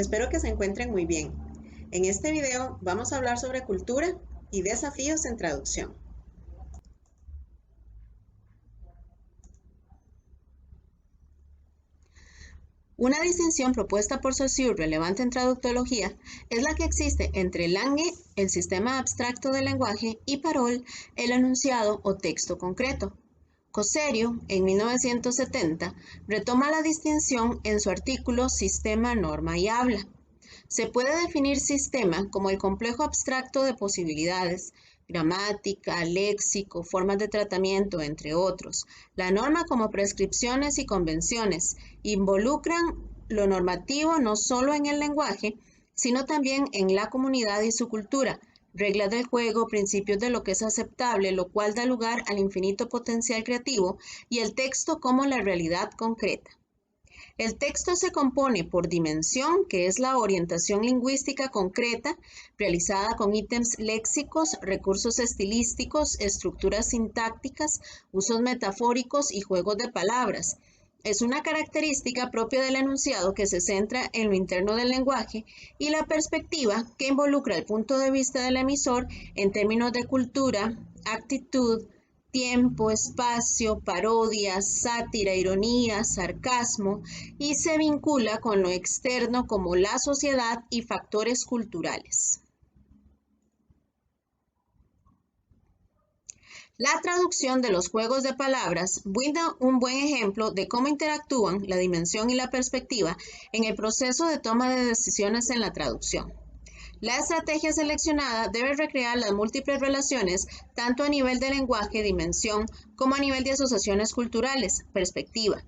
espero que se encuentren muy bien. En este video vamos a hablar sobre cultura y desafíos en traducción. Una distinción propuesta por Saussure relevante en traductología es la que existe entre langue, el sistema abstracto del lenguaje, y parole, el enunciado o texto concreto. Coserio, en 1970, retoma la distinción en su artículo Sistema, Norma y Habla. Se puede definir sistema como el complejo abstracto de posibilidades, gramática, léxico, formas de tratamiento, entre otros. La norma como prescripciones y convenciones involucran lo normativo no solo en el lenguaje, sino también en la comunidad y su cultura, reglas del juego, principios de lo que es aceptable, lo cual da lugar al infinito potencial creativo, y el texto como la realidad concreta. El texto se compone por dimensión, que es la orientación lingüística concreta, realizada con ítems léxicos, recursos estilísticos, estructuras sintácticas, usos metafóricos y juegos de palabras. Es una característica propia del enunciado que se centra en lo interno del lenguaje, y la perspectiva, que involucra el punto de vista del emisor en términos de cultura, actitud, tiempo, espacio, parodia, sátira, ironía, sarcasmo, y se vincula con lo externo como la sociedad y factores culturales. La traducción de los juegos de palabras brinda un buen ejemplo de cómo interactúan la dimensión y la perspectiva en el proceso de toma de decisiones en la traducción. La estrategia seleccionada debe recrear las múltiples relaciones tanto a nivel de lenguaje, dimensión, como a nivel de asociaciones culturales, perspectiva.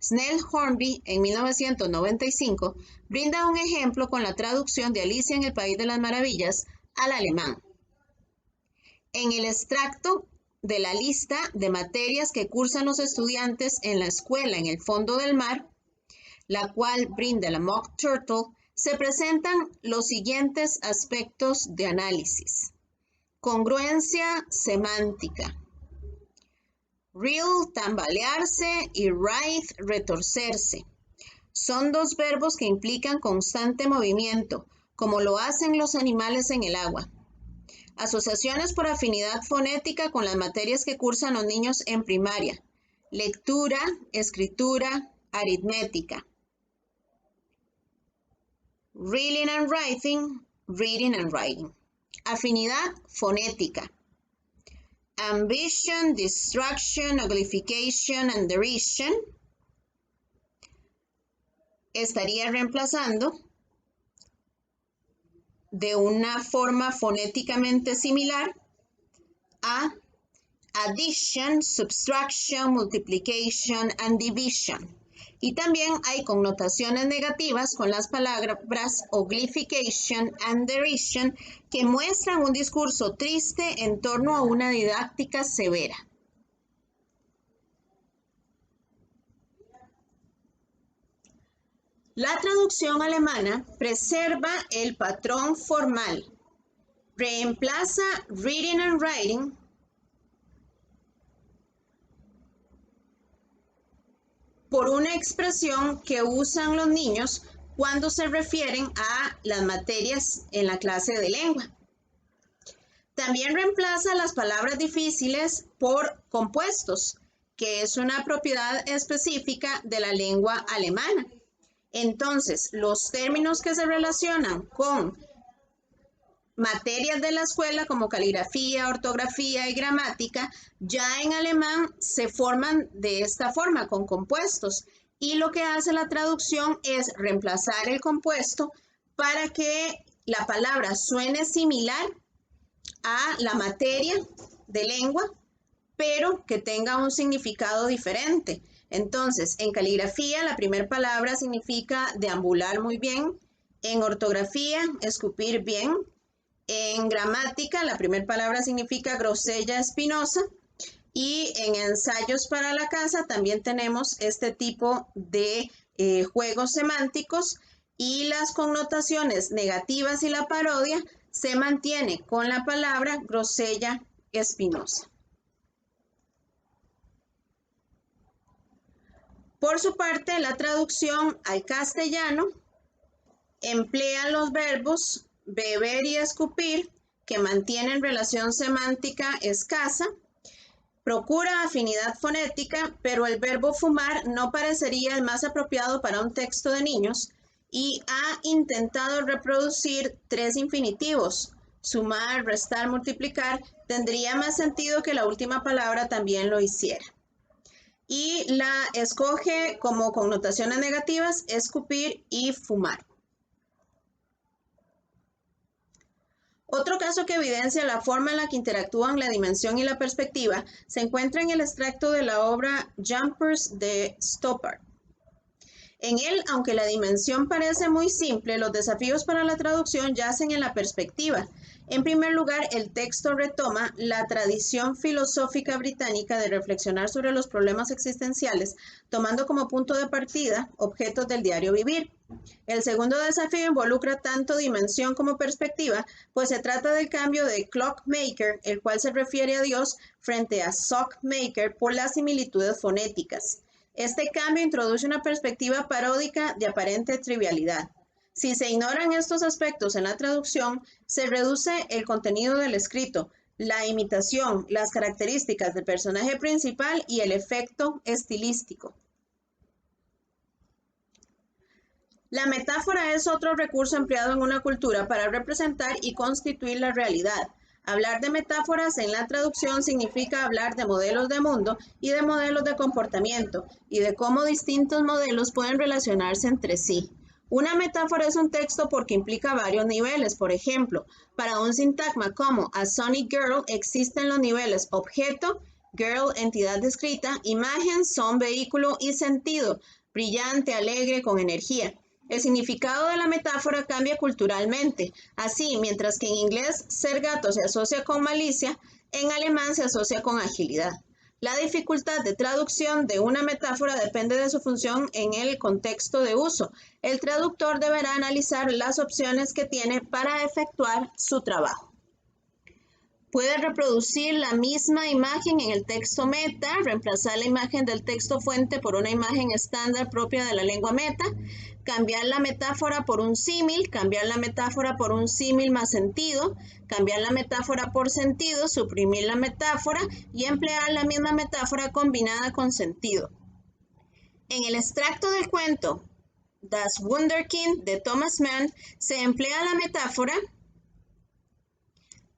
Snell Hornby, en 1995, brinda un ejemplo con la traducción de Alicia en el País de las Maravillas al alemán. En el extracto de la lista de materias que cursan los estudiantes en la escuela en el fondo del mar, la cual brinda la Mock Turtle, se presentan los siguientes aspectos de análisis. Congruencia semántica. Reel, tambalearse, y writhe, retorcerse. Son dos verbos que implican constante movimiento, como lo hacen los animales en el agua. Asociaciones por afinidad fonética con las materias que cursan los niños en primaria. Lectura, escritura, aritmética. Reading and writing, reading and writing. Afinidad fonética. Ambition, distraction, uglification and derision. Estaría reemplazando de una forma fonéticamente similar a addition, subtraction, multiplication and division. Y también hay connotaciones negativas con las palabras uglification and derision, que muestran un discurso triste en torno a una didáctica severa. La traducción alemana preserva el patrón formal. Reemplaza reading and writing por una expresión que usan los niños cuando se refieren a las materias en la clase de lengua. También reemplaza las palabras difíciles por compuestos, que es una propiedad específica de la lengua alemana. Entonces, los términos que se relacionan con materias de la escuela como caligrafía, ortografía y gramática, ya en alemán se forman de esta forma, con compuestos. Y lo que hace la traducción es reemplazar el compuesto para que la palabra suene similar a la materia de lengua, pero que tenga un significado diferente. Entonces, en caligrafía, la primera palabra significa deambular muy bien. En ortografía, escupir bien. En gramática, la primera palabra significa grosella espinosa. Y en ensayos para la casa también tenemos este tipo de juegos semánticos, y las connotaciones negativas y la parodia se mantiene con la palabra grosella espinosa. Por su parte, la traducción al castellano emplea los verbos beber y escupir, que mantienen relación semántica escasa, procura afinidad fonética, pero el verbo fumar no parecería el más apropiado para un texto de niños, y ha intentado reproducir 3 infinitivos. Sumar, restar, multiplicar, tendría más sentido que la última palabra también lo hiciera. Y la escoge como connotaciones negativas, escupir y fumar. Otro caso que evidencia la forma en la que interactúan la dimensión y la perspectiva se encuentra en el extracto de la obra Jumpers de Stoppard. En él, aunque la dimensión parece muy simple, los desafíos para la traducción yacen en la perspectiva. En primer lugar, el texto retoma la tradición filosófica británica de reflexionar sobre los problemas existenciales, tomando como punto de partida objetos del diario vivir. El segundo desafío involucra tanto dimensión como perspectiva, pues se trata del cambio de clockmaker, el cual se refiere a Dios, frente a sockmaker por las similitudes fonéticas. Este cambio introduce una perspectiva paródica de aparente trivialidad. Si se ignoran estos aspectos en la traducción, se reduce el contenido del escrito, la imitación, las características del personaje principal y el efecto estilístico. La metáfora es otro recurso empleado en una cultura para representar y constituir la realidad. Hablar de metáforas en la traducción significa hablar de modelos de mundo y de modelos de comportamiento y de cómo distintos modelos pueden relacionarse entre sí. Una metáfora es un texto porque implica varios niveles. Por ejemplo, para un sintagma como a sunny girl existen los niveles objeto, girl, entidad descrita, imagen, son, vehículo y sentido, brillante, alegre, con energía. El significado de la metáfora cambia culturalmente. Así, mientras que en inglés ser gato se asocia con malicia, en alemán se asocia con agilidad. La dificultad de traducción de una metáfora depende de su función en el contexto de uso. El traductor deberá analizar las opciones que tiene para efectuar su trabajo. Puede reproducir la misma imagen en el texto meta, reemplazar la imagen del texto fuente por una imagen estándar propia de la lengua meta, cambiar la metáfora por un símil, cambiar la metáfora por un símil más sentido, cambiar la metáfora por sentido, suprimir la metáfora y emplear la misma metáfora combinada con sentido. En el extracto del cuento Das Wunderkind de Thomas Mann se emplea la metáfora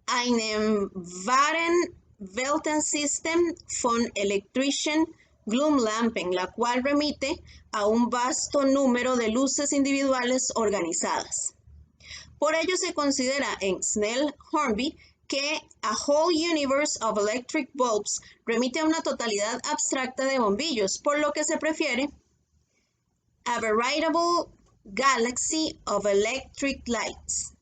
einem wahren Weltensystem von elektrischen Glühlampen, la cual remite a un vasto número de luces individuales organizadas. Por ello se considera en Snell Hornby que A Whole Universe of Electric Bulbs remite a una totalidad abstracta de bombillos, por lo que se prefiere A Veritable Galaxy of Electric Lights.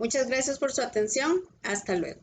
Muchas gracias por su atención. Hasta luego.